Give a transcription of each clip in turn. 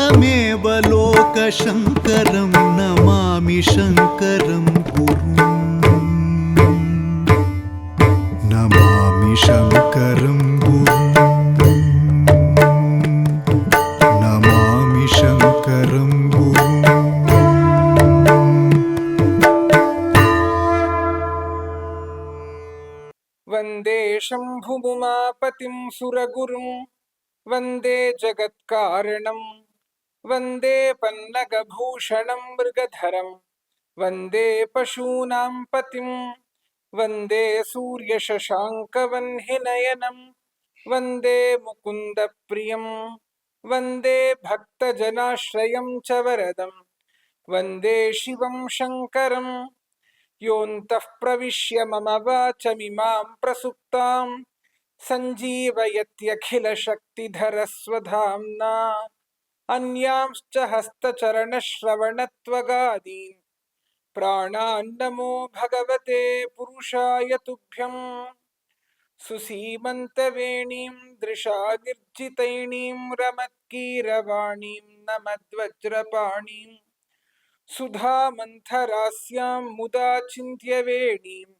त्वमेव लोकशङ्करं नमामि शङ्करं गुरुम् नमामि शङ्करं गुरुम् नमामि शङ्करं गुरुम् वन्दे शम्भुमुमापतिं सुरगुरुं वन्दे जगत्कारणं वन्दे पन्नगभूषणं मृगधरं वन्दे पशूनां पतिं वन्दे सूर्यशशाङ्कवह्निनयनं वन्दे मुकुन्दप्रियं वन्दे भक्तजनाश्रयं च वरदं वन्दे शिवं शङ्करं योऽन्तः प्रविश्य मम वाचमिमां प्रसुप्तां सञ्जीवयत्यखिलशक्तिधरस्वधाम्ना अन्यांश्च हस्तचरणश्रवणत्वगादीन् प्राणान्नमो भगवते पुरुषाय तुभ्यं सुसीमन्तवेणीं दृशागिर्जितैणीं रमत्कीरवाणीं नमद्वज्रपाणीं सुधामन्थरास्यां मुदा चिन्त्यवेणीं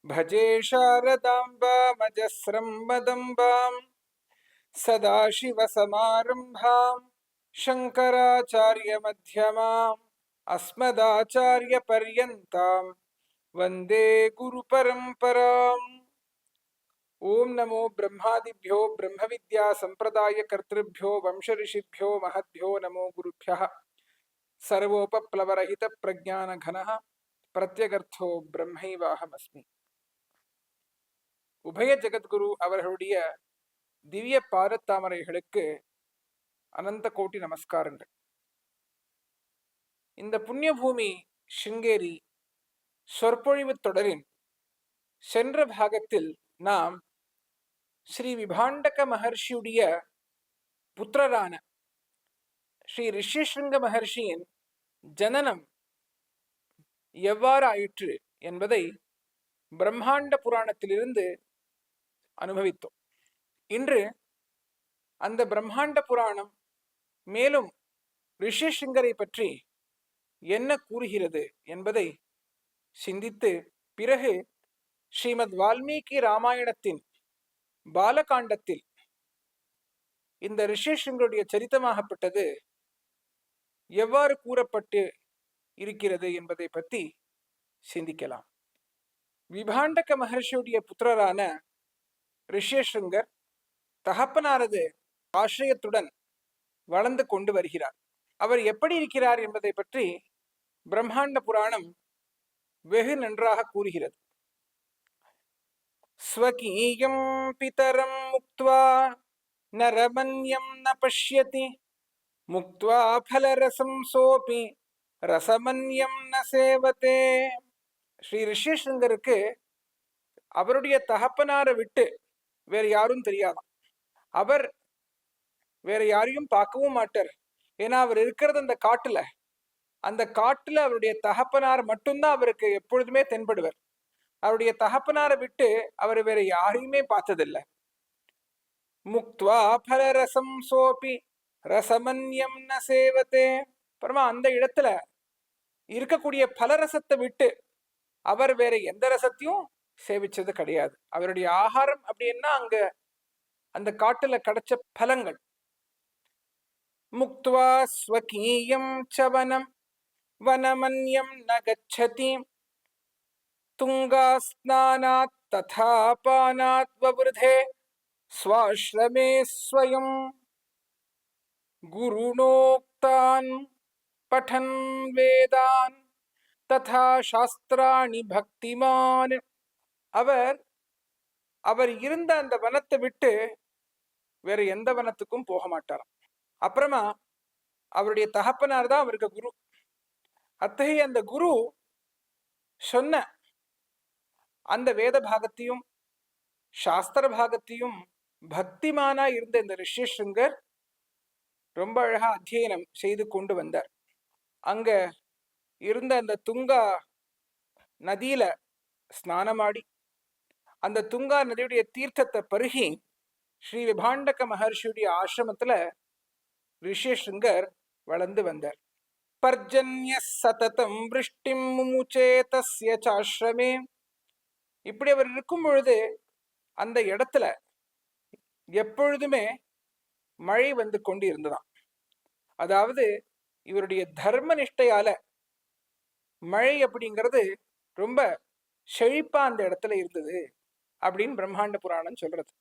भजे शारदाम्बामजस्रं मदम्बां सदाशिवसमारम्भां शङ्कराचार्यमध्यमाम् अस्मदाचार्यपर्यन्तां वन्दे गुरुपरम्पराम्। ओं नमो ब्रह्मादिभ्यो ब्रह्मविद्यासम्प्रदायकर्तृभ्यो वंशऋषिभ्यो महद्भ्यो नमो गुरुभ्यः। सर्वोपप्लवरहित प्रज्ञानघनः प्रत्यगर्थो ब्रह्मैवाहमस्मि. உபய ஜெகத்குரு அவர்களுடைய திவ்ய பாதத்தாமரைகளுக்கு அனந்த கோட்டி நமஸ்காரங்கள். இந்த புண்ணிய பூமி சிங்கேரி சொற்பொழிவு தொடரின் சென்ற பாகத்தில் நாம் ஸ்ரீ விபாண்டக மகர்ஷியுடைய புத்திரரான ஸ்ரீ ரிஷிஸ்ருங்க மகர்ஷியின் ஜனனம் எவ்வாறு ஆயிற்று என்பதை பிரம்மாண்ட புராணத்திலிருந்து அனுபவித்தோம். இன்று அந்த பிரம்மாண்ட புராணம் மேலும் ரிஷிஸ்ருங்கரை பற்றி என்ன கூறுகிறது என்பதை சிந்தித்து பிறகு ஸ்ரீமத் வால்மீகி ராமாயணத்தின் பாலகாண்டத்தில் இந்த ரிஷிஸ்ருங்கருடைய சரித்தமாகப்பட்டது எவ்வாறு கூறப்பட்டு இருக்கிறது என்பதை பற்றி சிந்திக்கலாம். விபாண்டக மகர்ஷியுடைய புத்திரரான ரிஷிஸ்ருங்கர் தகப்பனாரது ஆசிரியத்துடன் வளர்ந்து கொண்டு வருகிறார். அவர் எப்படி இருக்கிறார் என்பதை பற்றி பிரம்மாண்ட புராணம் வெகு நன்றாக கூறுகிறது. ஸ்வகீயம் பிதரம் முக்த்வா நரமன்யம் ந பஷ்யதி முக்த்வா ஃபலரசம் சோபி ரசமன்யம் ந சேவதே. ஸ்ரீ ரிஷிஸ்ருங்கருக்கு அவருடைய தகப்பனாரை விட்டு வேற யாரும் தெரியாதாம். அவர் வேற யாரையும் பார்க்கவும் மாட்டார். ஏன்னா அவர் இருக்கிறது அந்த காட்டுல அவருடைய தகப்பனார் மட்டும்தான் அவருக்கு எப்பொழுதுமே தென்படுவர். அவருடைய தகப்பனாரை விட்டு அவர் வேற யாரையுமே பார்த்ததில்லை. முக்த்வா ஃபலரசம் சோபி ரசமன்யம் ந சேவதே. அப்புறமா அந்த இடத்துல இருக்கக்கூடிய பலரசத்தை விட்டு அவர் வேற எந்த ரசத்தையும் சேவிச்சது கிடையாது. அவருடைய ஆகாரம் அப்படின்னா அங்க அந்த காட்டுல கிடைச்ச பலங்கள். முக்த்வா ஸ்வகீயம் சவனம் வனமன்யம் ந கச்சதி துங்கா ஸ்நானாத் ததா பானாத் வவ்ருதே ஸ்வாஸ்ரமே ஸ்வயம் குருணோக்தான் படன் வேதான் ததா சாஸ்திராணி பக்திமான். அவர் இருந்த அந்த வனத்தை விட்டு வேற எந்த வனத்துக்கும் போக மாட்டாராம். அப்புறமா அவருடைய தகப்பனார் தான் அவருக்கு குரு. அத்தகைய அந்த குரு சொன்ன அந்த வேத பாகத்தையும் சாஸ்திர பாகத்தையும் பக்திமானா இருந்த இந்த ரிஷிஸ்ருங்கர் ரொம்ப அழகா அத்தியனம் செய்து கொண்டு வந்தார். அங்க இருந்த அந்த துங்கா நதியில ஸ்நானமாடி அந்த துங்கா நதியுடைய தீர்த்தத்தை பருகி ஸ்ரீ விபாண்டக மகர்ஷியுடைய ஆசிரமத்துல ரிஷிஸ்ருங்கர் வளர்ந்து வந்தார். பர்ஜன்ய சததம் விருஷ்டிம் முமுச்சே தஸ்ய சாஸ்ரமே. இப்படி அவர் இருக்கும் பொழுது அந்த இடத்துல எப்பொழுதுமே மழை வந்து கொண்டு இருந்ததாம். அதாவது இவருடைய தர்ம நிஷ்டையால மழை அப்படிங்கிறது ரொம்ப செழிப்பா அந்த இடத்துல இருந்தது அப்படின்னு பிரம்மாண்ட புராணம் சொல்றது.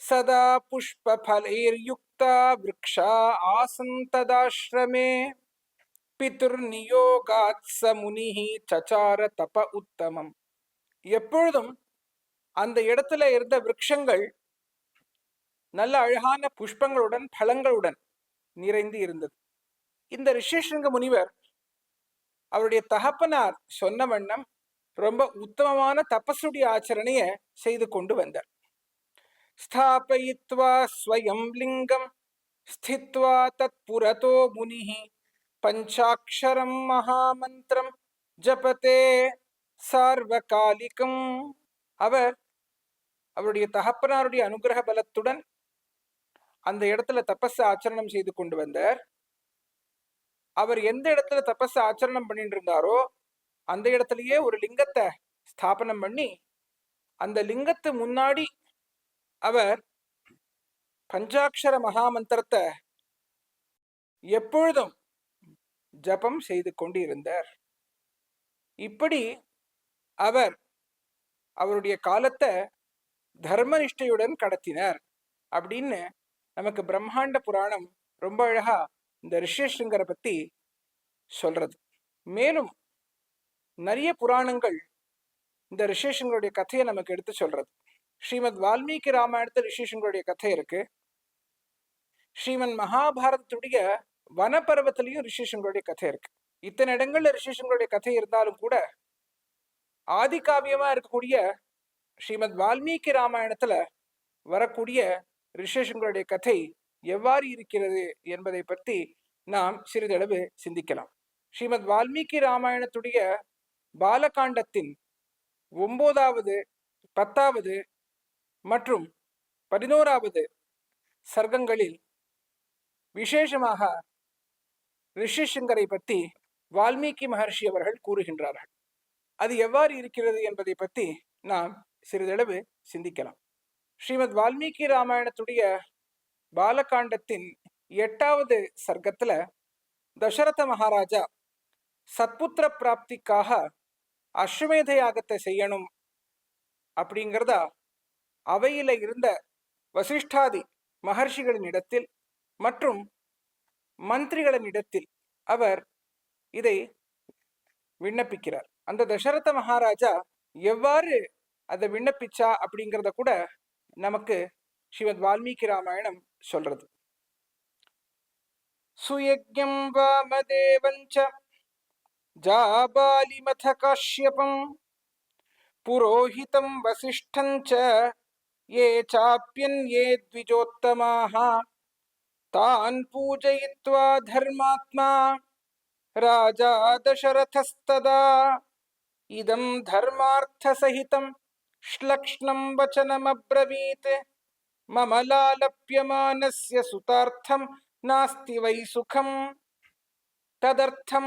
சதா புஷ்ப பலைர் யுக்தா விருக்ஷா ஆசன் ததாஸ்ரமே பிதுர் நியோகாத் ச முனிஹி சசார தப உத்தமம். எப்பொழுதும் அந்த இடத்துல இருந்த விருட்சங்கள் நல்ல அழகான புஷ்பங்களுடன் பழங்களுடன் நிறைந்து இருந்தது. இந்த ரிஷிசிருங்க முனிவர் அவருடைய தகப்பனார் சொன்ன வண்ணம் ரொம்ப உத்தமமான தபசுடைய ஆச்சரணைய செய்து கொண்டு வந்தார். ஸ்தாபயித்வா ஸ்வயம் லிங்கம் ஸ்தித்வா தத் புரதோ முனிஹி பஞ்சாக்ஷரம் மகாமந்திரம் ஜபதே சார்வகாலிகம். அவர் அவருடைய தகப்பனாருடைய அனுகிரக பலத்துடன் அந்த இடத்துல தபஸ் ஆச்சரணம் செய்து கொண்டு வந்தார். அவர் எந்த இடத்துல தபஸ் ஆச்சரணம் பண்ணிட்டு இருந்தாரோ அந்த இடத்துலயே ஒரு லிங்கத்தை ஸ்தாபனம் பண்ணி அந்த லிங்கத்து முன்னாடி அவர் பஞ்சாட்சர மகாமந்திரத்தை எப்பொழுதும் ஜபம் செய்து கொண்டு இருந்தார். இப்படி அவர் அவருடைய காலத்தை தர்மனிஷ்டையுடன் கடத்தினார் அப்படின்னு நமக்கு பிரம்மாண்ட புராணம் ரொம்ப அழகா இந்த ரிஷிசிருங்கரை பத்தி சொல்றது. மேலும் நிறைய புராணங்கள் இந்த ரிஷிசிருங்கருடைய கதையை நமக்கு எடுத்து சொல்றது. ஸ்ரீமத் வால்மீகி ராமாயணத்தில் ரிஷிசிருங்கருடைய கதை இருக்கு. ஸ்ரீமன் மகாபாரதத்துடைய வனப்பர்வத்திலையும் ரிஷிசிருங்கருடைய கதை இருக்கு. இத்தனை இடங்கள்ல ரிஷிசிருங்கருடைய கதை இருந்தாலும் கூட ஆதி காவியமா இருக்கக்கூடிய ஸ்ரீமத் வால்மீகி ராமாயணத்துல வரக்கூடிய ரிஷிசிருங்கருடைய கதை எவ்வாறு இருக்கிறது என்பதை பற்றி நாம் சிறிதளவு சிந்திக்கலாம். ஸ்ரீமத் வால்மீகி ராமாயணத்துடைய பாலகாண்டத்தின் 9வது 10வது மற்றும் 11வது சர்க்கங்களில் விசேஷமாக ரிஷிசிருங்கரை பற்றி வால்மீகி மகர்ஷி அவர்கள் கூறுகின்றார்கள். அது எவ்வாறு இருக்கிறது என்பதை பற்றி நாம் சிறிதளவு சிந்திக்கலாம். ஸ்ரீமத் வால்மீகி ராமாயணத்துடைய பாலகாண்டத்தின் 8வது சர்க்கத்துல தசரத மகாராஜா சத்புத்திர பிராப்திக்காக அஸ்வமேத யாகத்தை செய்யணும் அப்படிங்கிறதா அவையில இருந்த வசிஷ்டாதி மகர்ஷிகளின் இடத்தில் மற்றும் மந்திரிகளின் இடத்தில் அவர் இதை விண்ணப்பிக்கிறார். அந்த தசரத மகாராஜா எவ்வாறு அதை விண்ணப்பிச்சா அப்படிங்கிறத கூட நமக்கு ஸ்ரீமத் வால்மீகி ராமாயணம் சொல்றது. சுயஜ்ஞம் வாமதேவஞ்ச ஜாபாலிமத காஷ்யபம் புரோஹிதம் வசிஷ்டஞ்ச ये चाप्यन्ये द्विजोत्तमाः तान् पूजयित्वा धर्मात्मा राजा दशरथस्तदा इदं धर्मार्थसहितं श्लक्ष्णं वचनमब्रवीत् मम लालप्यमानस्य सुतार्थं नास्ति वै सुखं तदर्थं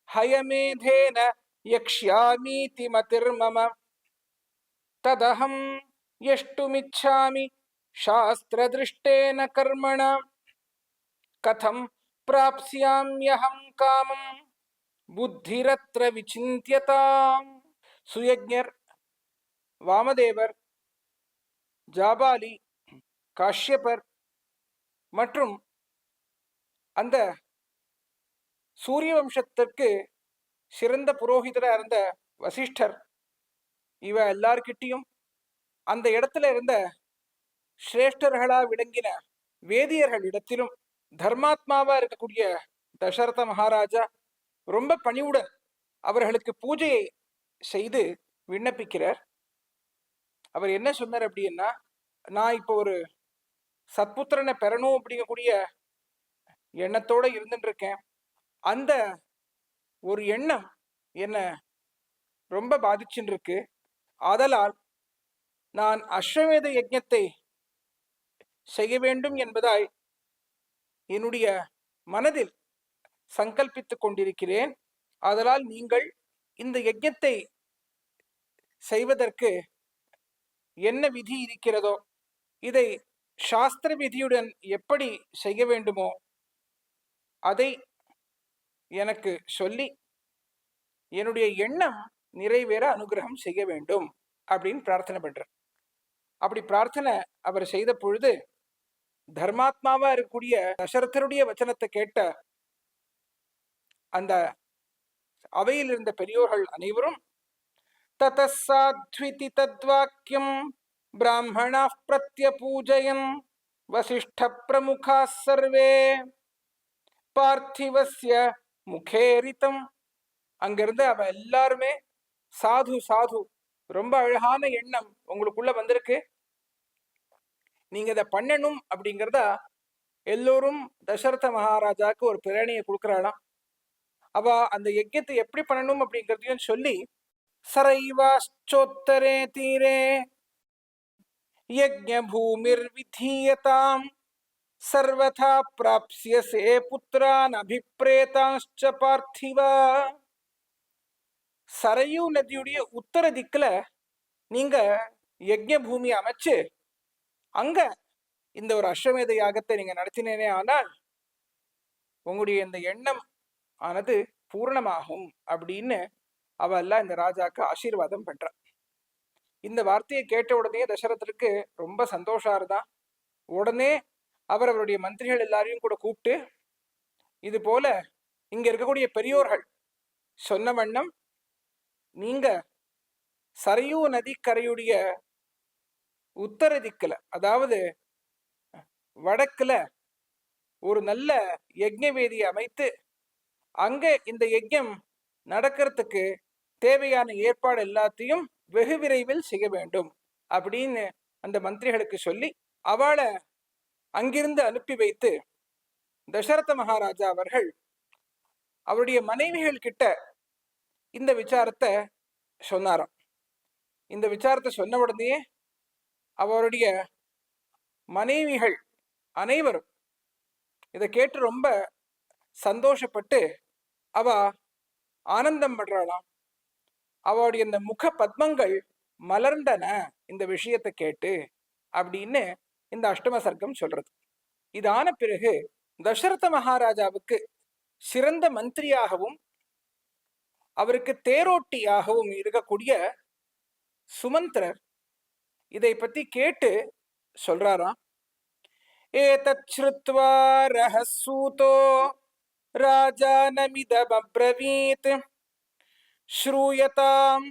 हयमेधेन यक्ष्यामीति मतिर्मम तदहं यष्टुमिच्छामि शास्त्रदृष्टेन कर्मणा कथं प्राप्स्याम्यहं कामं புத்திரத்ர விசிந்தியதாம். சுயஜ்ஞர், வாமதேவர், ஜாபாலி, காஷ்யபர் மற்றும் அந்த சூரிய வம்சத்திற்கு சிறந்த புரோகிதராக இருந்த வசிஷ்டர் இவ எல்லார்கிட்டையும் அந்த இடத்துல இருந்த சிரேஷ்டர்களா விளங்கின வேதியர்களிடத்திலும் தர்மாத்மாவா இருக்கக்கூடிய தசரத மகாராஜா ரொம்ப பணிவுடன் அவர்களுக்கு பூஜையை செய்து விண்ணப்பிக்கிறார். அவர் என்ன சொன்னார் அப்படின்னா, நான் இப்போ ஒரு சத்புத்திரனை பெறணும் அப்படிங்கக்கூடிய எண்ணத்தோட இருந்துட்டு இருக்கேன். அந்த ஒரு எண்ணம் என்ன ரொம்ப பாதிச்சுட்டு இருக்கு. ஆதலால் நான் அஸ்வமேத யஜ்ஞத்தை செய்ய வேண்டும் என்பதாய் என்னுடைய மனதில் சங்கல்பித்துக் கொண்டிருக்கிறேன். ஆதலால் நீங்கள் இந்த யஜ்ஞத்தை செய்வதற்கு என்ன விதி இருக்கிறதோ இதை சாஸ்திர விதியுடன் எப்படி செய்ய வேண்டுமோ அதை எனக்கு சொல்லி என்னுடைய எண்ணம் நிறைவேற அனுகிரகம் செய்ய வேண்டும் அப்படின்னு பிரார்த்தனை பண்றார். அப்படி பிரார்த்தனை அவர் செய்த பொழுது தர்மாத்மாவா இருக்கக்கூடிய தசரதருடைய வச்சனத்தை கேட்ட அந்த அவையில் இருந்த பெரியோர்கள் அனைவரும் ததசாத்விதி தத்வாக்கியம் பிராமணா பிரத்யபூஜயன் வசிஷ்ட பிரமுகா சர்வே பார்த்திவஸ்ய முகேரிதம். அங்கிருந்து அவ எல்லாருமே சாது சாது, ரொம்ப அழகான எண்ணம் உங்களுக்குள்ள வந்திருக்கு, நீங்க இதை பண்ணணும் அப்படிங்கிறத எல்லோரும் தசரத மகாராஜாவுக்கு ஒரு பிரேரணையை கொடுக்குறாளாம். அவ அந்த யஜ்ஞத்தை எப்படி பண்ணணும் அப்படிங்கிறதையும் சொல்லி சரைவாச்சோத்தரே தீரே யஜ்ஞ பூமிர் விதீயதாம் சர்வதா பிராப்ஸ்யசே புத்ரான் அபிப்ரேதான்ச்ச பார்த்திவா. சரையு நதியுடைய உத்தர திக்குல நீங்க யஜ்ஞ பூமி அமைச்சு அங்க இந்த ஒரு அஸ்வமேத யாகத்தை நீங்க நடத்தினேனே ஆனால் உங்களுடைய இந்த எண்ணம் ஆனது பூர்ணமாகும் அப்படின்னு அவெல்லாம் இந்த ராஜாக்கு ஆசீர்வாதம் பண்ற. இந்த வார்த்தையை கேட்ட உடனே தசரதருக்கு ரொம்ப சந்தோஷம் இருந்தான். உடனே அவர் அவருடைய மந்திரிகள் எல்லாரையும் கூட கூப்பிட்டு இது போல இங்க இருக்கக்கூடிய பெரியோர்கள் சொன்ன வண்ணம் நீங்க சரையூ நதிக்கரையுடைய உத்தர திக்குல, அதாவது வடக்குல ஒரு நல்ல யஜ்ஞ வேதியை அமைத்து அங்க இந்த யஜ்ஞம் நடக்கிறதுக்கு தேவையான ஏற்பாடு எல்லாத்தையும் வெகு விரைவில் செய்ய வேண்டும் அப்படின்னு அந்த மந்திரிகளுக்கு சொல்லி அவளை அங்கிருந்து அனுப்பி வைத்து தசரத மகாராஜா அவர்கள் அவருடைய மனைவிகள் கிட்ட இந்த விசாரத்தை சொன்னாராம். இந்த விசாரத்தை சொன்ன உடனே அவருடைய மனைவிகள் அனைவரும் இதை கேட்டு ரொம்ப சந்தோஷப்பட்டு அவ ஆனந்தம் பண்றாளாம். அவளுடைய இந்த முக பத்மங்கள் மலர்ந்தன இந்த விஷயத்தை கேட்டு அப்படின்னு இந்த அஷ்டம சர்க்கம் சொல்றது. இதான பிறகு தசரத மகாராஜாவுக்கு சிறந்த மந்திரியாகவும் அவருக்கு தேரோட்டியாகவும் இருக்கக்கூடிய சுமந்திரர் இதை பத்தி கேட்டு சொல்றாராம். ஏதத் ஸ்ருத்வா ரஹசூதோ ராஜானமிதமப்ரவீத் ஸ்ரூயதாம்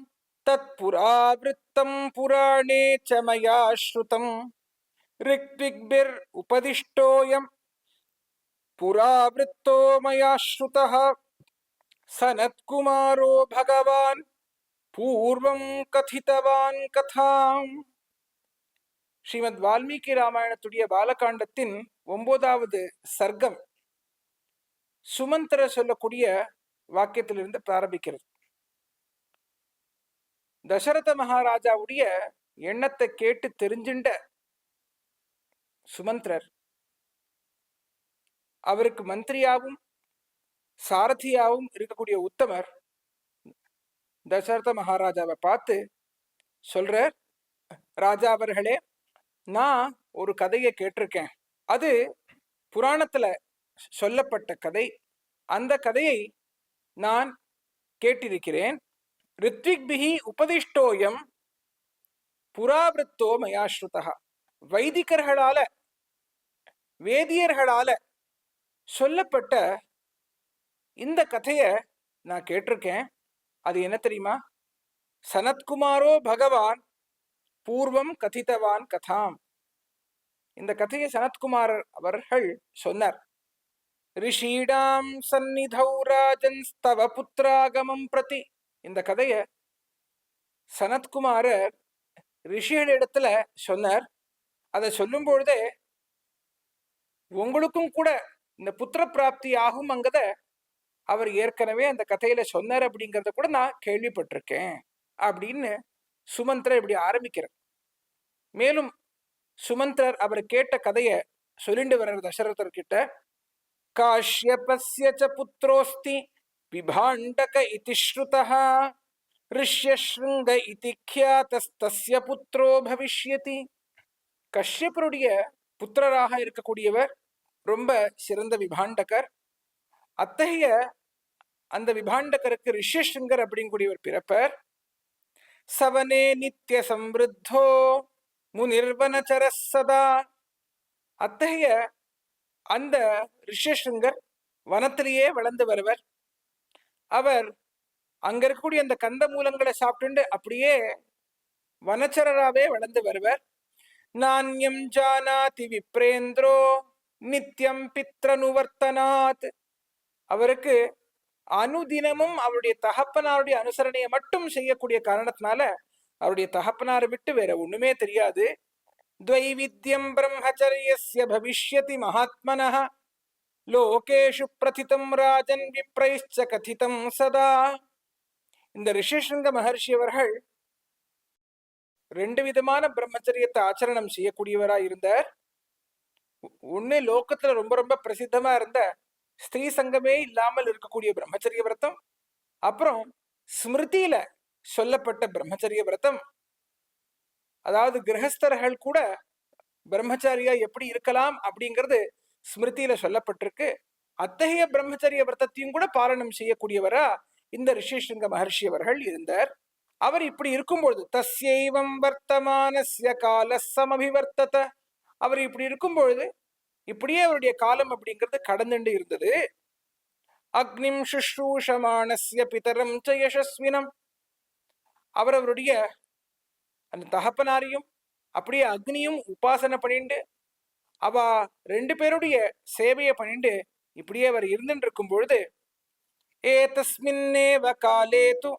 தத் புராவிருத்தம் புராணே ச மயா ஸ்ருதம் ரிக்விக்பிர் உபதிஷ்டோயம் புராவிருத்தோ மயா ஸ்ருதः சனத்குமாரோ பகவான் பூர்வம் கதிதவான் கதாம். ஸ்ரீமத் வால்மீகி ராமாயணத்துடைய பாலகாண்டத்தின் 9வது சர்க்கம் சுமந்திர சொல்லக்கூடிய வாக்கியத்திலிருந்து பிராரம்பிக்கிறது. தசரத மகாராஜாவுடைய எண்ணத்தை கேட்டு தெரிஞ்சின்ற சுமந்திரர் அவருக்கு மந்திரியாவும் சாரதியாவும் இருக்கக்கூடிய உத்தமர் தசரத மகாராஜாவை பார்த்து சொல்றார், ராஜா அவர்களே, நான் ஒரு கதையை கேட்டிருக்கேன். அது புராணத்துல சொல்லப்பட்ட கதை. அந்த கதையை நான் கேட்டிருக்கிறேன். ரித்விக்பிஹி உபதிஷ்டோயம் புராவிருத்தோ மயாஸ்ருதா. வைதிகர்களால வேதியர்களால சொல்லப்பட்ட இந்த கதையை நான் கேட்டிருக்கேன். அது என்ன தெரியுமா? சனத்குமாரோ பகவான் பூர்வம் கதிதவான் கதாம். இந்த கதையை சனத்குமாரர் அவர்கள் சொன்னார். ரிஷீடாம் சந்நிதௌ ராஜன் ஸ்தவ புத்திராகமம் பிரதி. இந்த கதையை சனத்குமாரர் ரிஷிகளிடத்துல சொன்னார். அதை சொல்லும் பொழுதே உங்களுக்கும் கூட இந்த புத்திர பிராப்தி ஆகும் அங்கத அவர் ஏற்கனவே அந்த கதையில சொன்னார் அப்படிங்கிறத கூட நான் கேள்விப்பட்டிருக்கேன் அப்படின்னு சுமந்திரர் இப்படி ஆரம்பிக்கிறார். மேலும் சுமந்திரர் அவர் கேட்ட கதையை சொல்லிட்டு வர்ற தசரதர் கிட்ட काश्यपस्य च पुत्रोऽस्ति विभाण्डक इति श्रुतः ऋष्यशृङ्ग इति ख्यातस्तस्य पुत्रो भविष्यति. கஷ்யப்பருடைய புத்திரராக இருக்கக்கூடியவர் ரொம்ப சிறந்த விபாண்டகர். அத்தகைய அந்த விபாண்டகருக்கு ரிஷ்யசிங்கர் அப்படிங்கக்கூடியவர் பிறப்பர். சவனே நித்திய சம்ருத்தோ முனிர்வனச்சர சதா. அத்தகைய அந்த ரிஷ்யசிங்கர் வனத்திலேயே வளர்ந்து வருவர். அவர் அங்க இருக்கக்கூடிய அந்த கந்த மூலங்களை சாப்பிட்டு அப்படியே வனச்சரராகவே வளர்ந்து வருவர். நான்யம் ஜானாதி விப்ரேந்திரோ நித்தியம் பித்ரனுவர்த்தனாத். அவருக்கு அனுதினமும் அவருடைய தகப்பனாருடைய அனுசரணையை மட்டும் செய்யக்கூடிய காரணத்தினால அவருடைய தகப்பனாரை விட்டு வேற ஒண்ணுமே தெரியாது. துவைவித்யம் பிரம்மச்சரியஸ்ய பவிஷ்யதி மகாத்மனः லோகேஷு பிரதிதம் ராஜன் விப்ரைச்ச கதிதம் சதா. இந்த ரிஷிசிங்க மகர்ஷி அவர்கள் 2 விதமான பிரம்மச்சரியத்தை ஆச்சரணம் செய்யக்கூடியவரா இருந்தார். ஒண்ணு லோகத்துல ரொம்ப ரொம்ப பிரசித்தமா இருந்த ஸ்திரீ சங்கமே இல்லாமல் இருக்கக்கூடிய பிரம்மச்சரிய விரதம், அப்புறம் ஸ்மிருதியில சொல்லப்பட்ட பிரம்மச்சரிய விரதம். அதாவது கிரகஸ்தர்கள் கூட பிரம்மச்சாரியா எப்படி இருக்கலாம் அப்படிங்கிறது ஸ்மிருதியில சொல்லப்பட்டிருக்கு. அத்தகைய பிரம்மச்சரிய விரதத்தையும் கூட பாலனம் செய்யக்கூடியவரா இந்த ரிஷிசிங்க மகர்ஷி அவர்கள் இருந்தார். அவர் இப்படி இருக்கும்பொழுது தஸ்யைவம் வர்த்தமானஸ்ய காலசமபிவர்த்தத. அவர் இப்படி இருக்கும் பொழுது இப்படியே அவருடைய காலம் அப்படிங்கிறது கடந்துண்டு இருந்தது. அக்னிம் சுஷ்ரூஷமானஸ்ய பிதரம் ச யசஸ்வினம். அவருடைய அந்த தகப்பனாரையும் அப்படியே அக்னியும் உபாசனை பண்ணிண்டு அவ 2 பேருடைய சேவையை பண்ணிண்டு இப்படியே அவர் இருந்துட்டு இருக்கும் பொழுது ஏதஸ்மின்னேவ காலேது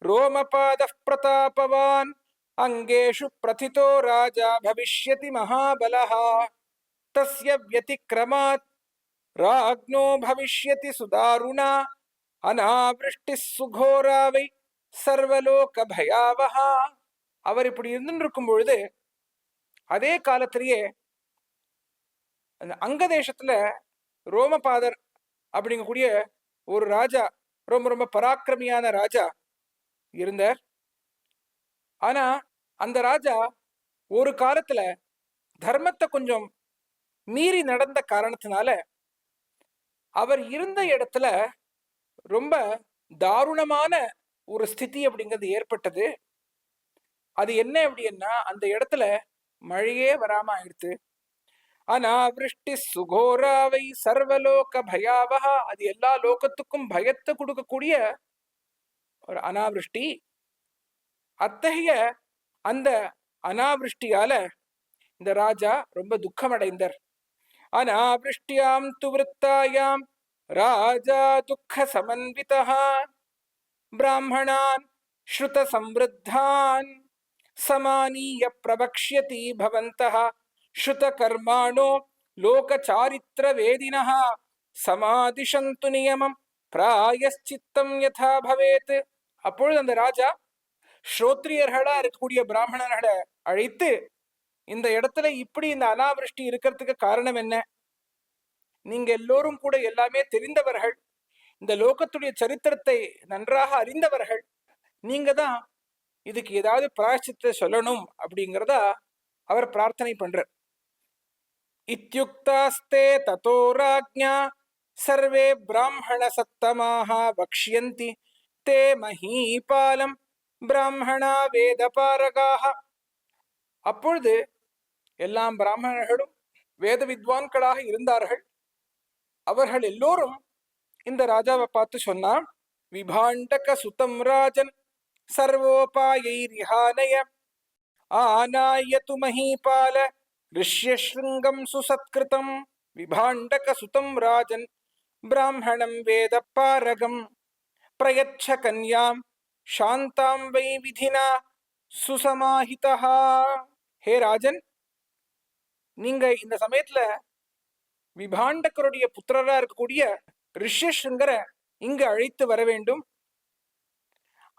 ரோமபாதः பிரதாபவான் அங்கேஷு பிரதிதோ ராஜா பவிஷ்யதி மகாபலः தஸ்ய வ்யதிக்ரமாத் ராக்னோ பவிஷ்யதி சுதாருணா அநாவிருஷ்டிஸ் சுகோராவை சர்வலோக பயாவஹா. அவர் இப்படி இருந்துட்டு இருக்கும் பொழுது அதே காலத்திலேயே அந்த அங்க தேசத்துல ரோமபாதர் அப்படிங்கக்கூடிய ஒரு ராஜா, ரொம்ப ரொம்ப பராக்கிரமியான ராஜா இருந்தார். ஆனா அந்த ராஜா ஒரு காலத்துல தர்மத்தை கொஞ்சம் மீறி நடந்த காரணத்தினால அவர் இருந்த இடத்துல ரொம்ப தாருணமான ஒரு ஸ்திதி அப்படிங்கிறது ஏற்பட்டது. அது என்ன அப்படின்னா, அந்த இடத்துல மழையே வராம ஆயிடுத்து. அநாவிருஷ்டி சுகோராவை சர்வலோக பயாவஹா. அது எல்லா லோகத்துக்கும் பயத்தை கொடுக்கக்கூடிய ஒரு அனாவிருஷ்டி. அத்தகைய அந்த அனாவிருஷ்டியால இந்த ராஜா ரொம்ப துக்கமடைந்தார். அநாவிருஷ்டியாம் துவிருத்தாயாம் ராஜா துக்க சமன்விதः பிராமணான் ஸ்ருத சம்ருத்தான் சமானீய பிரபக்ஷ்யதி பவந்தः ஸ்ருத கர்மாணோ லோக சாரித்ர வேதினः சமாதிஷந்து நியமம் பிராயஷ்சித்தம் யதா பவேத். அப்பொழுது அந்த ராஜா ஸ்ரோத்ரியர்களா இருக்கக்கூடிய பிராமணர்களை அழைத்து, இந்த இடத்துல இப்படி இந்த அனாவிருஷ்டி இருக்கிறதுக்கு காரணம் என்ன? நீங்க எல்லோரும் கூட எல்லாமே தெரிந்தவர்கள், இந்த லோகத்துடைய சரித்திரத்தை நன்றாக அறிந்தவர்கள், நீங்க தான் இதுக்கு ஏதாவது பிராயச்சித்தை சொல்லணும் அப்படிங்கிறதா அவர் பிரார்த்தனை பண்றார். இத்யுக்தாஸ்தே ததோ ராஜ்ஞா சர்வே பிராமண சத்தமாக வக்ஷ்யந்தி தே மஹீபாலம் பிராமணா வேத பாரகாக. அப்பொழுது எல்லாம் பிராமணர்களும் வேத வித்வான்களாக இருந்தார்கள். அவர்கள் எல்லோரும் இந்த ராஜாவை பார்த்து சொன்னா, விபாண்டக சுதம் ராஜன் சர்வோபாயைரிஹானய ஆனாயது மஹீபால ரிஷ்யஸ்ருங்கம் சுசத்கிருதம் விபாண்டக சுதம் ராஜன் பிராமணம் வேத பாரகம் பிரயச்ச கன்யாம் சாந்தாம் வை விதினா சுசமாஹிதா. ஹே ராஜன், நீங்க இந்த சமயத்துல விபாண்டகருடைய புத்திரரா இருக்கக்கூடிய ரிஷ்யஸ்ருங்கரை இங்கு அழைத்து வர வேண்டும்.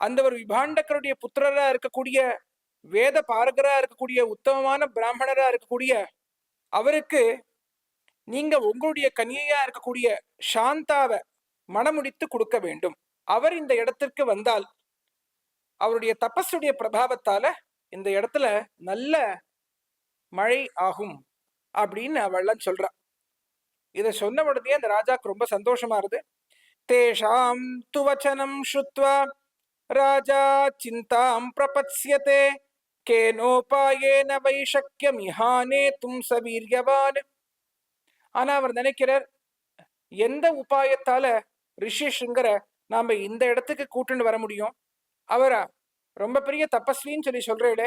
அந்த ஒரு விபாண்டகருடைய புத்திரரா இருக்கக்கூடிய வேத பாரகரா இருக்கக்கூடிய உத்தமமான பிராமணரா இருக்கக்கூடிய அவருக்கு நீங்க உங்களுடைய கன்னிகையா இருக்கக்கூடிய சாந்தாவை மணமுடித்து கொடுக்க வேண்டும். அவர் இந்த இடத்திற்கு வந்தால் அவருடைய தபஸுடைய பிரபாவத்தால இந்த இடத்துல நல்ல மழை ஆகும் அப்படின்னு அவள்லாம் சொல்றா. இதை சொன்ன உடனே அந்த ராஜாக்கு ரொம்ப சந்தோஷமா இருது. தேஷாம் துவச்சனம் ஸ்ருத்வா ராஜா சிந்தாம் பிரபத்ஸ்யதே கேனோபாயேன வைஷக்கியமிஹானே தும் சவீர்யவான். ஆனா அவர் நினைக்கிறார், எந்த உபாயத்தால ரிஷிஷங்கரை நாம இந்த இடத்துக்கு கூட்டுன்னு வர முடியும்? அவரை ரொம்ப பெரிய தபஸ்வின்னு சொல்லி சொல்றேடே,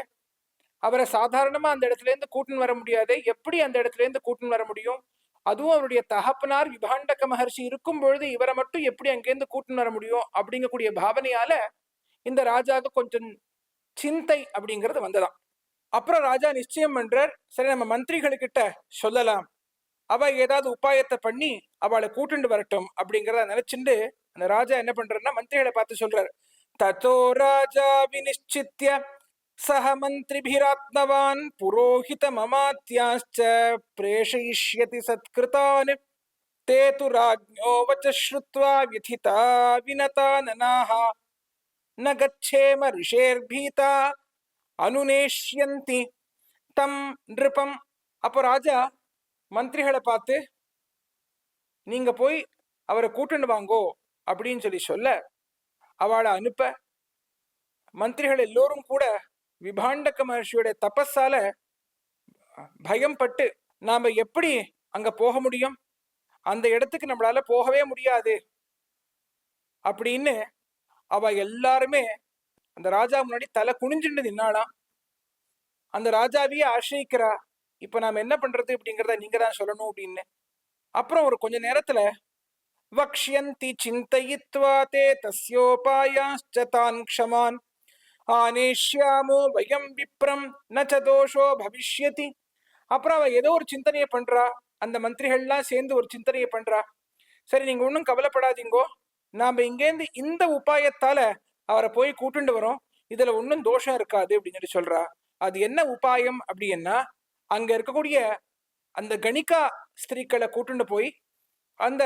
அவரை சாதாரணமா அந்த இடத்துல இருந்து கூட்டுன்னு வர முடியாது. எப்படி அந்த இடத்துல இருந்து கூட்டுன்னு வர முடியும்? அதுவும் அவருடைய தகப்பனார் விபாண்டக மகர்ஷி இருக்கும் பொழுது இவரை மட்டும் எப்படி அங்கேருந்து கூட்டுன்னு வர முடியும் அப்படிங்கக்கூடிய பாவனையால இந்த ராஜாவுக்கு கொஞ்சம் சிந்தை அப்படிங்கிறது வந்ததாம். அப்புறம் ராஜா நிச்சயம் பண்றார், சரி நம்ம மந்திரிகளுக்கிட்ட சொல்லலாம், அவ ஏதாவது உபாயத்தை பண்ணி அவளை கூட்டுண்டு வரட்டும் அப்படிங்கிறத நினைச்சுட்டு அந்த ராஜா என்ன பண்றாருன்னா மந்திரிகளை பார்த்து சொல்றாரு. ததோ ராஜா விநிச்சித்ய சஹ மந்திரிபிராத்மவான் புரோஹித மமாத்யாச்ச பிரேஷயிஷ்யதி சத்கிருதான் தே து ராஜ்ஞோ வச்ச ஸ்ருத்வா விதிதா வினதா நனாஹ ந கச்சேம ரிஷேர்பீதா அனுநேஷ்யந்தி தம் நிருபம். அப்போ ராஜா மந்திரிகளை பார்த்து, நீங்க போய் அவரை கூட்டுன்னு வாங்கோ அப்படின்னு சொல்லி சொல்ல அவளை அனுப்ப மந்திரிகள் எல்லோரும் கூட விபாண்டக மகர்ஷியோட தபஸால பயம் பட்டு நாம எப்படி அங்க போக முடியும், அந்த இடத்துக்கு நம்மளால போகவே முடியாது அப்படின்னு அவ எல்லாருமே அந்த ராஜா முன்னாடி தலை குனிஞ்சுட்டு நின்னாலாம். அந்த ராஜாவையே ஆசிரியிக்கிறா, இப்ப நாம என்ன பண்றது அப்படிங்கிறத நீங்க தான் சொல்லணும் அப்படின்னு. அப்புறம் ஒரு கொஞ்ச நேரத்துல வக்ஷ்யந்தி சிந்தயித்வா தே தஸ்யோபாயாஸ்ச தான் க்ஷமான் ஆனேஷ்யாமோ வயம் விப்ரம் ந ச தோஷோ பவிஷ்யதி. அப்புறம் அவ ஏதோ ஒரு சிந்தனையை பண்றா, அந்த மந்திரிகள்லாம் சேர்ந்து ஒரு சிந்தனையை பண்றா. சரி நீங்க ஒன்றும் கவலைப்படாதீங்கோ, நாம இங்கேருந்து இந்த உபாயத்தால அவரை போய் கூட்டுண்டு வரோம், இதுல ஒன்றும் தோஷம் இருக்காது அப்படின்னு சொல்லி சொல்றா. அது என்ன உபாயம் அப்படின்னா, அங்க இருக்கக்கூடிய அந்த கணிகா ஸ்திரீக்களை கூட்டுண்டு போய் அந்த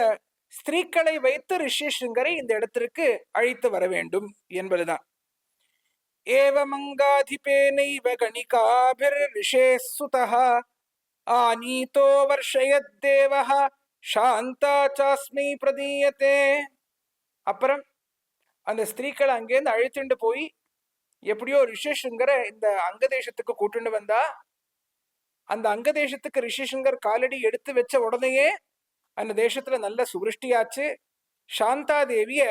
ஸ்திரீக்களை வைத்து ரிஷிஷங்கரை இந்த இடத்திற்கு அழைத்து வர வேண்டும் என்பதுதான். ஏவமங்காதிபேனைவ கணிகாபிர் ரிஷே சுதஹ ஆனீதோ வர்ஷயத்தேவஹ சாந்தா சாஸ்மி பிரதீயத்தே. அப்புறம் அந்த ஸ்திரீக்களை அங்கேருந்து அழைத்துண்டு போய் எப்படியோ ரிஷிஷங்கரை இந்த அங்க தேசத்துக்கு கூட்டுண்டு வந்தா. அந்த அங்க தேசத்துக்கு ரிஷிஷங்கர் காலடி எடுத்து வச்ச உடனேயே அந்த தேசத்துல நல்ல சுவிருஷ்டியாச்சு. சாந்தா தேவிய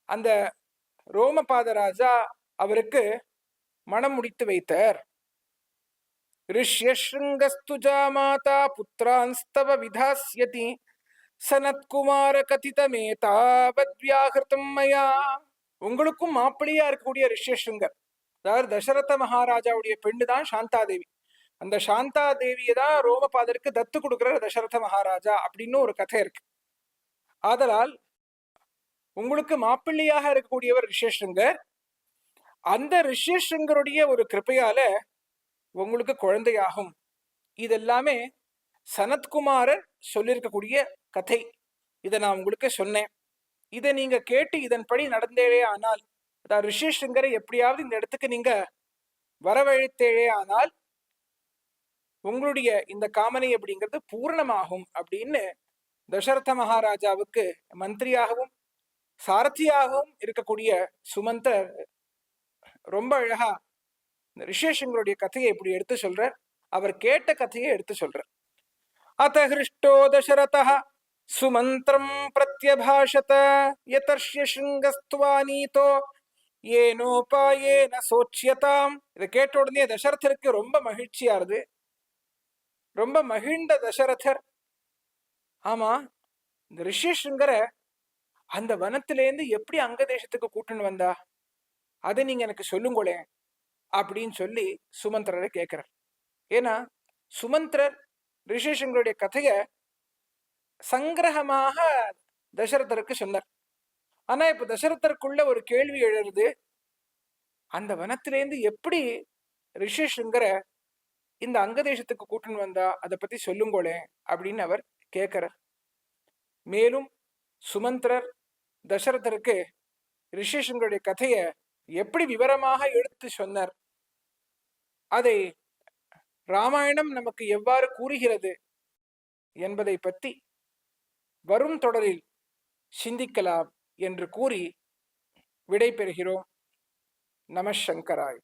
அந்த ரோமபாத ராஜா அவருக்கு மனம் முடித்து வைத்தார். ரிஷ்யஸ்ருங்கஸ்துஜா மாதா புத்திரான்ஸ்தவ விதாஸ்யதி சனத்குமார கதிதமேதாவத்வியாகிருதம் மயா. உங்களுக்கும் மாப்பிள்ளையா இருக்கக்கூடிய ரிஷ்யஸ்ருங்கர், அதாவது தசரத மகாராஜாவுடைய பெண்ணு தான் சாந்தாதேவி. அந்த சாந்தா தேவியை தான் ரோமபாதருக்கு தத்து கொடுக்குற தசரத மகாராஜா அப்படின்னு ஒரு கதை இருக்கு. ஆதலால் உங்களுக்கு மாப்பிள்ளையாக இருக்கக்கூடியவர் ரிஷிஷங்கர். அந்த ரிஷிஷங்கருடைய ஒரு கிருப்பையால உங்களுக்கு குழந்தையாகும். இதெல்லாமே சனத்குமாரர் சொல்லியிருக்கக்கூடிய கதை. இதை நான் உங்களுக்கு சொன்னேன். இதை நீங்க கேட்டு இதன்படி நடந்தேவே ஆனால், அதாவது ரிஷிஷங்கரை எப்படியாவது இந்த இடத்துக்கு நீங்க வரவழைத்தேவே ஆனால் உங்களுடைய இந்த காமனை அப்படிங்கிறது பூர்ணமாகும் அப்படின்னு தசரத மகாராஜாவுக்கு மந்திரியாகவும் சாரதியாகவும் இருக்கக்கூடிய சுமந்தர் ரொம்ப அழகா இந்த ரிஷேஷங்களுடைய கதையை இப்படி எடுத்து சொல்றார். அவர் கேட்ட கதையை எடுத்து சொல்றார். அத ஹிருஷ்டோ தசரதः சுமந்திரம் பிரத்யபாஷத யதர்ஷ்ய ஸ்ருங்கஸ்துவானீதோ ஏனோபாயேன சோச்யதாம். இதை கேட்ட உடனே தசரதருக்கு ரொம்ப மகிழ்ச்சியாருது. ரொம்ப மகிழ்ந்த தசரதர், ஆமா இந்த ரிஷிஷங்கரை அந்த வனத்திலேருந்து எப்படி அங்க தேசத்துக்கு கூட்டுன்னு வந்தா, அதை நீங்க எனக்கு சொல்லுங்களேன் அப்படின்னு சொல்லி சுமந்திரரை கேட்கிறார். ஏன்னா சுமந்திரர் ரிஷிஷங்கருடைய கதைய சங்கிரகமாக தசரதருக்கு சொன்னார். ஆனா இப்ப தசரதருக்குள்ள ஒரு கேள்வி எழுது, அந்த வனத்திலேருந்து எப்படி ரிஷிஷங்கரை இந்த அங்க தேசத்துக்கு கூட்டின்னு வந்தா அதை பத்தி சொல்லுங்களேன் அப்படின்னு அவர் கேட்கிறார். மேலும் சுமந்திரர் தசரதருக்கு ரிஷிசங்கருடைய கதையை எப்படி விவரமாக எடுத்து சொன்னார், அதை ராமாயணம் நமக்கு எவ்வாறு கூறுகிறது என்பதை பற்றி வரும் தொடரில் சிந்திக்கலாம் என்று கூறி விடை பெறுகிறோம். நம சங்கராய்.